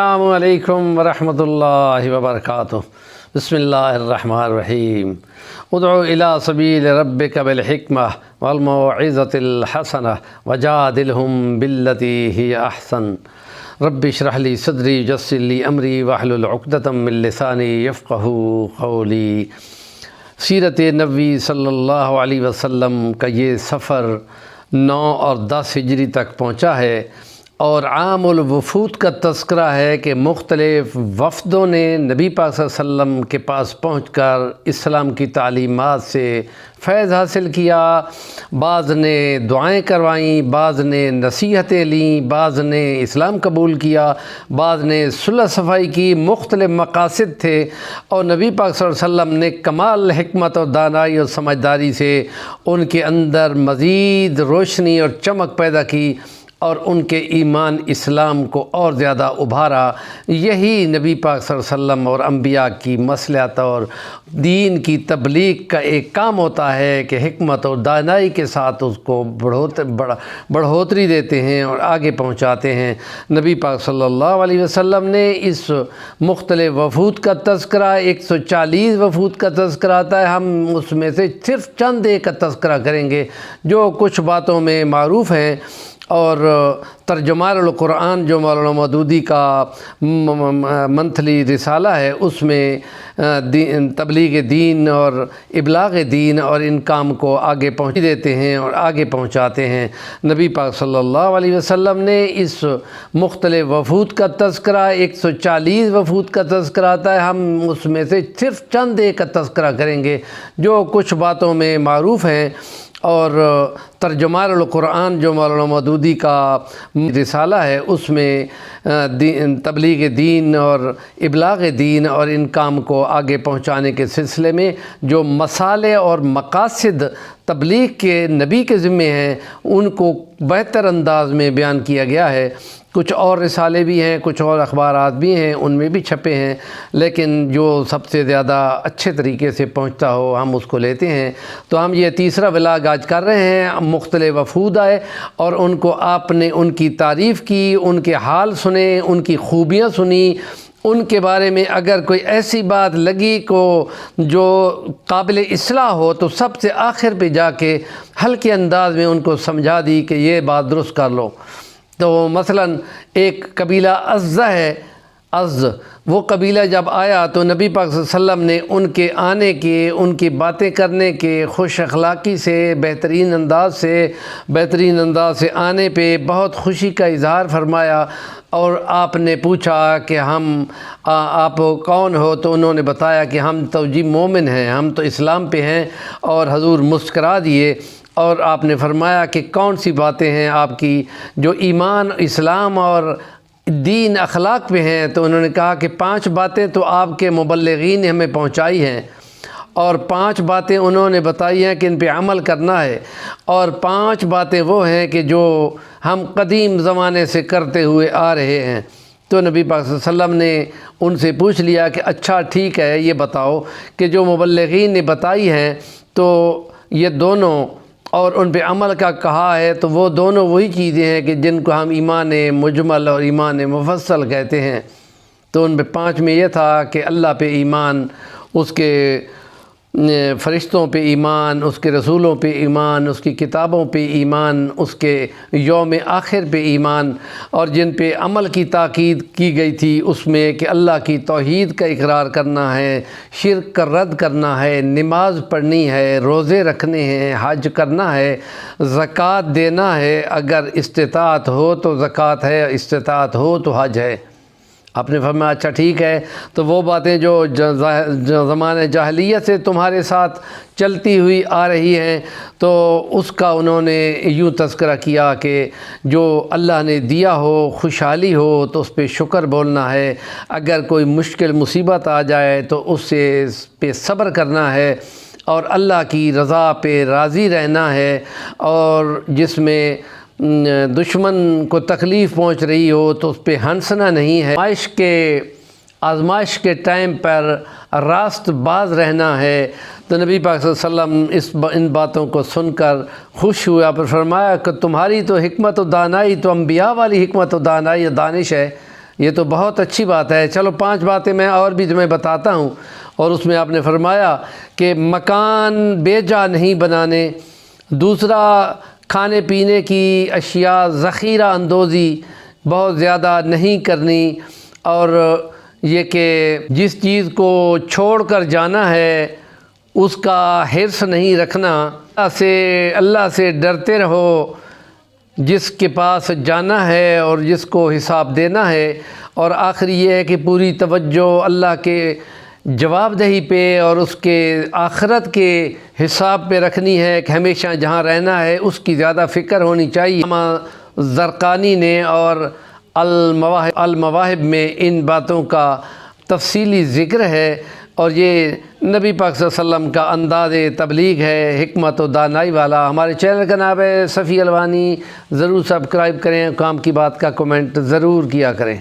السلام علیکم ورحمۃ اللہ وبرکاتہ۔ بسم اللہ الرحمن الرحیم۔ ادعو الی سبیل ربک بالحکمہ والموعظۃ الحسنہ وجادلہم باللتی ہی احسن۔ رب اشرح لی صدری یسر لی امری واحلل عقدۃ من لسانی یفقہوا قولی۔ سیرت نبوی صلی اللہ علیہ وسلم کا یہ سفر 9 اور 10 ہجری تک پہنچا ہے اور عام الوفود کا تذکرہ ہے کہ مختلف وفدوں نے نبی پاک صلی اللہ علیہ وسلم کے پاس پہنچ کر اسلام کی تعلیمات سے فیض حاصل کیا۔ بعض نے دعائیں کروائیں، بعض نے نصیحتیں لیں، بعض نے اسلام قبول کیا، بعض نے صلح صفائی کی۔ مختلف مقاصد تھے اور نبی پاک صلی اللہ علیہ وسلم نے کمال حکمت اور دانائی اور سمجھداری سے ان کے اندر مزید روشنی اور چمک پیدا کی اور ان کے ایمان اسلام کو اور زیادہ ابھارا۔ یہی نبی پاک صلی اللہ علیہ وسلم اور انبیاء کی مصلحت اور دین کی تبلیغ کا ایک کام ہوتا ہے کہ حکمت اور دانائی کے ساتھ اس کو بڑھوتری دیتے ہیں اور آگے پہنچاتے ہیں۔ نبی پاک صلی اللہ علیہ وسلم نے اس مختلف وفود کا تذکرہ 140 وفود کا تذکرہ آتا ہے، ہم اس میں سے صرف چند ایک کا تذکرہ کریں گے جو کچھ باتوں میں معروف ہیں۔ اور ترجمان القرآن جو مولانا مودودی کا منتھلی رسالہ ہے اس میں تبلیغ دین اور ابلاغ دین اور ان کام کو آگے پہنچ دیتے ہیں اور آگے پہنچاتے ہیں۔ نبی پاک صلی اللہ علیہ وسلم نے اس مختلف وفود کا تذکرہ 140 وفود کا تذکرہ آتا ہے، ہم اس میں سے صرف چند ایک کا تذکرہ کریں گے جو کچھ باتوں میں معروف ہیں۔ اور ترجمان القرآن جو مولانا مودودی کا رسالہ ہے اس میں تبلیغ دین اور ابلاغ دین اور ان کام کو آگے پہنچانے کے سلسلے میں جو مصالح اور مقاصد تبلیغ کے نبی کے ذمے ہیں ان کو بہتر انداز میں بیان کیا گیا ہے۔ کچھ اور رسالے بھی ہیں، کچھ اور اخبارات بھی ہیں، ان میں بھی چھپے ہیں، لیکن جو سب سے زیادہ اچھے طریقے سے پہنچتا ہو ہم اس کو لیتے ہیں۔ تو ہم یہ تیسرا ولاگ آج کر رہے ہیں۔ مختلف وفود آئے اور ان کو آپ نے ان کی تعریف کی، ان کے حال سنے، ان کی خوبیاں سنی، ان کے بارے میں اگر کوئی ایسی بات لگی کو جو قابل اصلاح ہو تو سب سے آخر پہ جا کے ہلکے انداز میں ان کو سمجھا دی کہ یہ بات درست کر لو۔ تو مثلا ایک قبیلہ عزہ ہے، وہ قبیلہ جب آیا تو نبی پاک صلی اللہ علیہ وسلم نے ان کے آنے کے، ان کی باتیں کرنے کے، خوش اخلاقی سے، بہترین انداز سے آنے پہ بہت خوشی کا اظہار فرمایا۔ اور آپ نے پوچھا کہ آپ کون ہو؟ تو انہوں نے بتایا کہ ہم تو جی مومن ہیں، ہم تو اسلام پہ ہیں۔ اور حضور مسکرا دیے اور آپ نے فرمایا کہ کون سی باتیں ہیں آپ کی جو ایمان، اسلام اور دین اخلاق پہ ہیں؟ تو انہوں نے کہا کہ 5 باتیں تو آپ کے مبلغین نے ہمیں پہنچائی ہیں، اور 5 باتیں انہوں نے بتائی ہیں کہ ان پہ عمل کرنا ہے، اور 5 باتیں وہ ہیں کہ جو ہم قدیم زمانے سے کرتے ہوئے آ رہے ہیں۔ تو نبی پاک صلی اللہ علیہ وسلم نے ان سے پوچھ لیا کہ اچھا ٹھیک ہے، یہ بتاؤ کہ جو مبلغین نے بتائی ہیں تو یہ دونوں اور ان پہ عمل کا کہا ہے تو وہ دونوں وہی چیزیں ہیں کہ جن کو ہم ایمان مجمل اور ایمان مفصل کہتے ہیں۔ تو ان پہ 5 میں یہ تھا کہ اللہ پہ ایمان، اس کے فرشتوں پہ ایمان، اس کے رسولوں پہ ایمان، اس کی کتابوں پہ ایمان، اس کے یوم آخر پہ ایمان، اور جن پہ عمل کی تاکید کی گئی تھی اس میں کہ اللہ کی توحید کا اقرار کرنا ہے، شرک کا رد کرنا ہے، نماز پڑھنی ہے، روزے رکھنے ہیں، حج کرنا ہے، زکوٰۃ دینا ہے، اگر استطاعت ہو تو زکوٰۃ ہے، استطاعت ہو تو حج ہے۔ آپ نے فرمایا اچھا ٹھیک ہے، تو وہ باتیں جو زمانہ جاہلیت سے تمہارے ساتھ چلتی ہوئی آ رہی ہیں تو اس کا انہوں نے یوں تذکرہ کیا کہ جو اللہ نے دیا ہو، خوشحالی ہو تو اس پہ شکر بولنا ہے، اگر کوئی مشکل مصیبت آ جائے تو اس پہ صبر کرنا ہے، اور اللہ کی رضا پہ راضی رہنا ہے، اور جس میں دشمن کو تکلیف پہنچ رہی ہو تو اس پہ ہنسنا نہیں ہے، آزمائش کے ٹائم پر راست باز رہنا ہے۔ تو نبی پاک صلی اللہ علیہ وسلم ان باتوں کو سن کر خوش ہوا، پر فرمایا کہ تمہاری تو حکمت و دانائی تو انبیاء والی حکمت و دانائی و دانش ہے، یہ تو بہت اچھی بات ہے۔ چلو 5 باتیں میں اور بھی تمہیں بتاتا ہوں۔ اور اس میں آپ نے فرمایا کہ مکان بے جا نہیں بنانے، دوسرا کھانے پینے کی اشیاء ذخیرہ اندوزی بہت زیادہ نہیں کرنی، اور یہ کہ جس چیز کو چھوڑ کر جانا ہے اس کا حرص نہیں رکھنا، اللہ سے ڈرتے رہو جس کے پاس جانا ہے اور جس کو حساب دینا ہے، اور آخری یہ ہے کہ پوری توجہ اللہ کے جواب دہی پہ اور اس کے آخرت کے حساب پہ رکھنی ہے کہ ہمیشہ جہاں رہنا ہے اس کی زیادہ فکر ہونی چاہیے۔ علامہ زرقانی نے اور المواہب میں ان باتوں کا تفصیلی ذکر ہے، اور یہ نبی پاک صلی اللہ علیہ وسلم کا انداز تبلیغ ہے، حکمت و دانائی والا۔ ہمارے چینل کا نام ہے صفی الوانی، ضرور سبسکرائب کریں، کام کی بات کا کمنٹ ضرور کیا کریں۔